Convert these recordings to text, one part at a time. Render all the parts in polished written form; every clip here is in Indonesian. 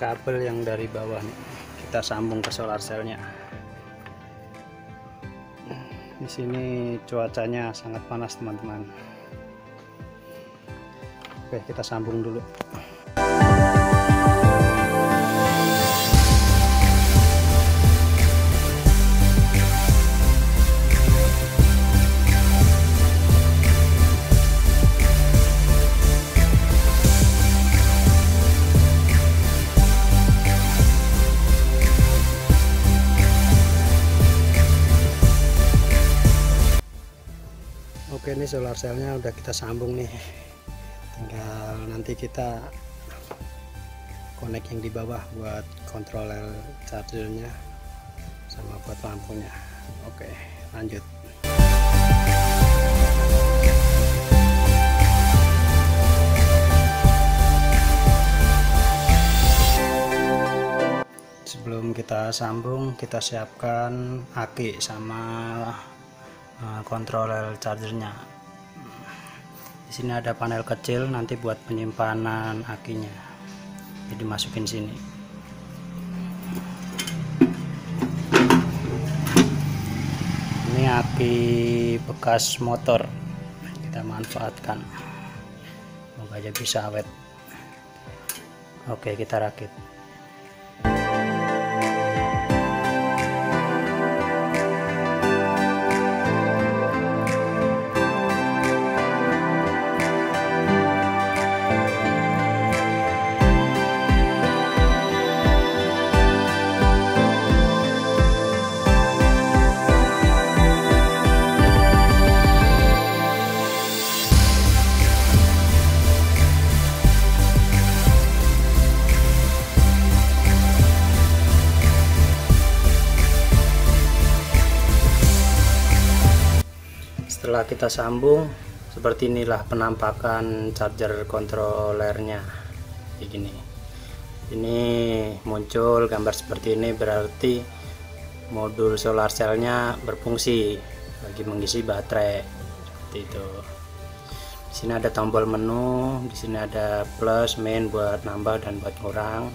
kabel yang dari bawah nih kita sambung ke solar cell-nya. Di sini cuacanya sangat panas teman-teman. Oke, kita sambung dulu. Oke, ini solar cell-nya udah kita sambung nih, tinggal nanti kita connect yang di bawah buat controller chargernya sama buat lampunya. Oke, lanjut. Sebelum kita sambung, kita siapkan aki sama controller chargernya. Di sini ada panel kecil nanti buat penyimpanan akinya, jadi masukin sini. Ini aki bekas motor, kita manfaatkan, semoga aja bisa awet. Oke, kita rakit. Setelah kita sambung, seperti inilah penampakan charger controllernya. Kayak gini. Ini muncul gambar seperti ini, berarti modul solar cell-nya berfungsi bagi mengisi baterai. Seperti itu. Di sini ada tombol menu, di sini ada plus, main buat nambah dan buat kurang.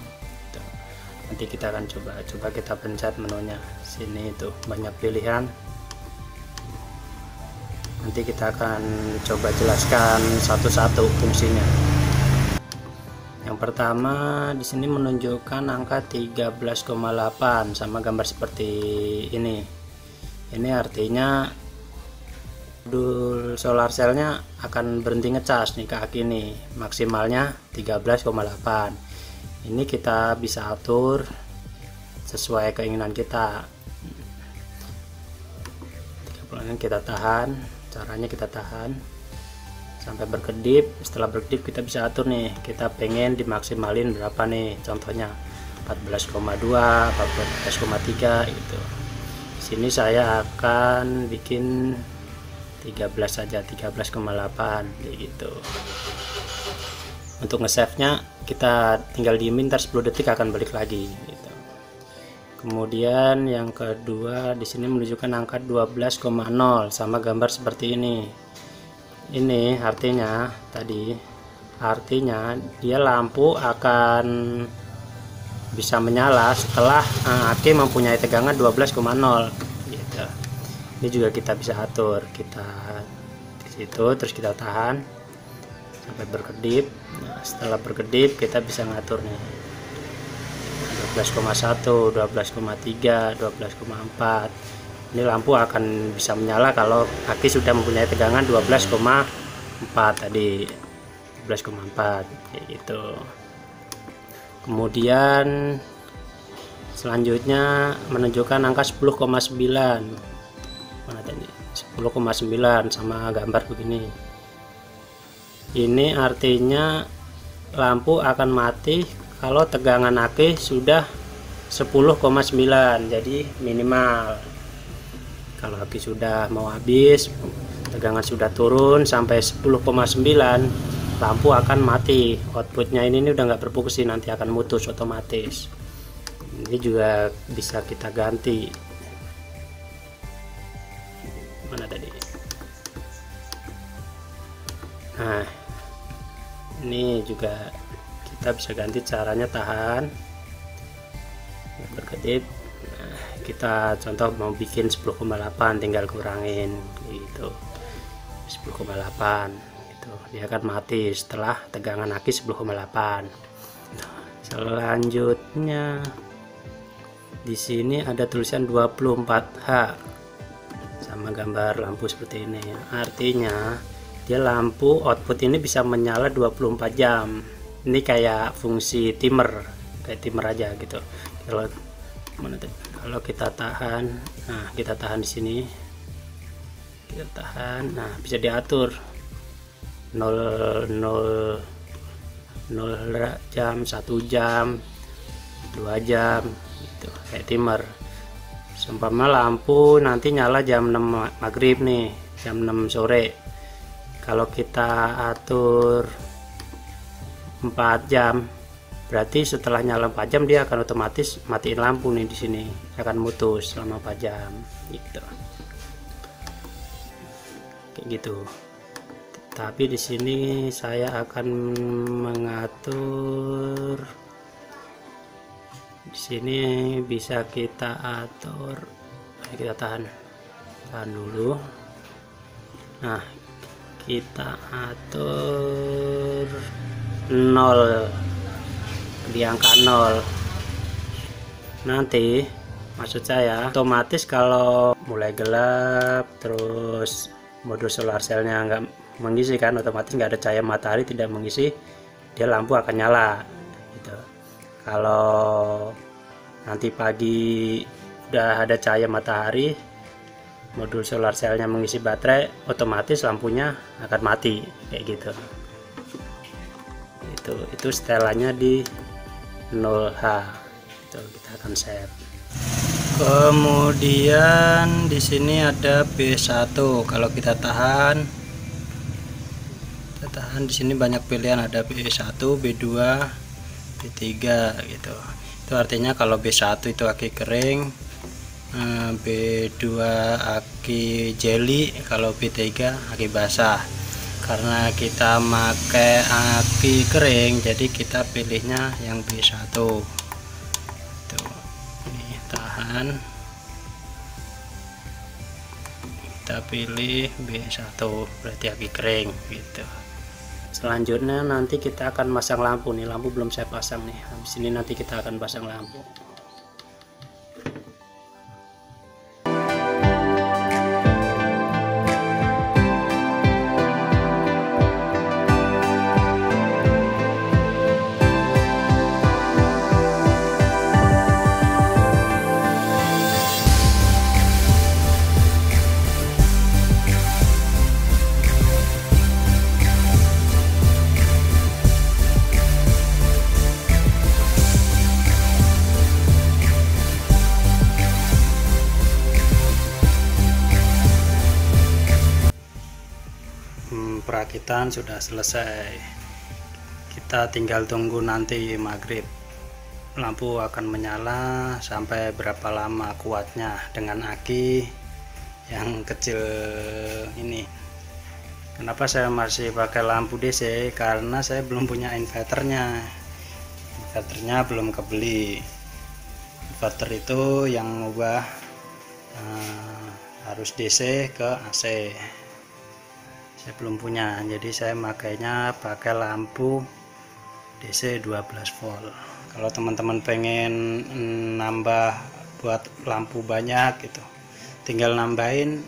Nanti kita akan coba kita pencet menunya. Sini tuh banyak pilihan. Nanti kita akan coba jelaskan satu-satu fungsinya. Yang pertama, di sini menunjukkan angka 13,8 sama gambar seperti ini. Ini artinya modul solar cell-nya akan berhenti ngecas nih ke aki ini, maksimalnya 13,8. Ini kita bisa atur sesuai keinginan kita. Kita tahan. Caranya kita tahan sampai berkedip. Setelah berkedip kita bisa atur nih, kita pengen dimaksimalin berapa nih, contohnya 14,2, 14,3 gitu. Di sini saya akan bikin 13 saja, 13,8 gitu. Untuk nge-save-nya kita tinggal diemin, ntar 10 detik akan balik lagi gitu. Kemudian yang kedua, di sini menunjukkan angka 12,0 sama gambar seperti ini. Ini artinya dia lampu akan bisa menyala setelah aki mempunyai tegangan 12,0 gitu. Ini juga kita bisa atur, kita di situ terus kita tahan sampai berkedip. Nah, setelah berkedip kita bisa ngatur nih 12,1, 12,3, 12,4. Ini lampu akan bisa menyala kalau aki sudah mempunyai tegangan 12,4 tadi. 12,4 kayak gitu. Kemudian selanjutnya menunjukkan angka 10,9. Mana tadi? 10,9 sama gambar begini. Ini artinya lampu akan mati kalau tegangan aki sudah 10,9, jadi minimal. Kalau aki sudah mau habis, tegangan sudah turun sampai 10,9, lampu akan mati. Outputnya ini udah nggak berfungsi, nanti akan mutus otomatis. Ini juga bisa kita ganti. Mana tadi? Nah, ini juga kita bisa ganti, caranya tahan berkedip. Nah, kita contoh mau bikin 10,8, tinggal kurangin gitu 10,8 gitu, dia akan mati setelah tegangan aki 10,8. Selanjutnya di sini ada tulisan 24H sama gambar lampu seperti ini. Artinya dia lampu output ini bisa menyala 24 jam. Ini kayak fungsi timer, kayak timer aja gitu. Kalau kita tahan, nah kita tahan di sini, kita tahan, nah bisa diatur 0 jam, 1 jam, 2 jam gitu, kayak timer. Seumpama lampu nanti nyala jam 6 maghrib nih, jam 6 sore, kalau kita atur 4 jam, berarti setelah nyala 4 jam dia akan otomatis matiin lampu nih, di sini akan mutus selama 4 jam gitu, kayak gitu. Tapi di sini saya akan mengatur, di sini bisa kita atur, kita tahan dulu. Nah, kita atur 0 di angka 0. Nanti maksud saya otomatis kalau mulai gelap terus modul solar cellnya nggak mengisi, kan otomatis nggak ada cahaya matahari, tidak mengisi, dia lampu akan nyala gitu. Kalau nanti pagi udah ada cahaya matahari, modul solar cellnya mengisi baterai, otomatis lampunya akan mati kayak gitu. Itu setelannya di 0H itu kita akan save. Kemudian di sini ada B1. Kalau kita tahan di sini banyak pilihan, ada B1, B2, B3 gitu. Itu artinya kalau B1 itu aki kering, B2 aki jelly, kalau B3 aki basah. Karena kita pakai aki kering, jadi kita pilihnya yang B1. Tuh, ini tahan, kita pilih B1, berarti aki kering gitu. Selanjutnya nanti kita akan pasang lampu nih, lampu belum saya pasang nih. Habis ini nanti kita akan pasang lampu. Perakitan sudah selesai, kita tinggal tunggu nanti maghrib. Lampu akan menyala sampai berapa lama kuatnya dengan aki yang kecil ini. Kenapa saya masih pakai lampu DC? Karena saya belum punya inverternya belum kebeli. Inverter itu yang mengubah harus DC ke AC, saya belum punya, jadi saya makainya pakai lampu DC 12 volt. Kalau teman-teman pengen nambah buat lampu banyak gitu, tinggal nambahin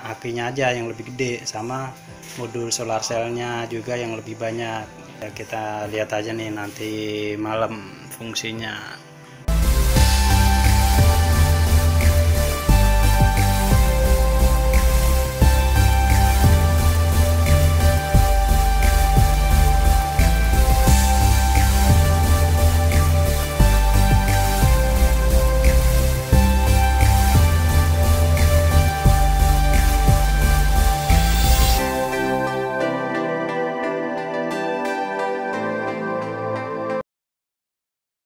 akinya aja yang lebih gede, sama modul solar cellnya juga yang lebih banyak. Ya, kita lihat aja nih nanti malam fungsinya.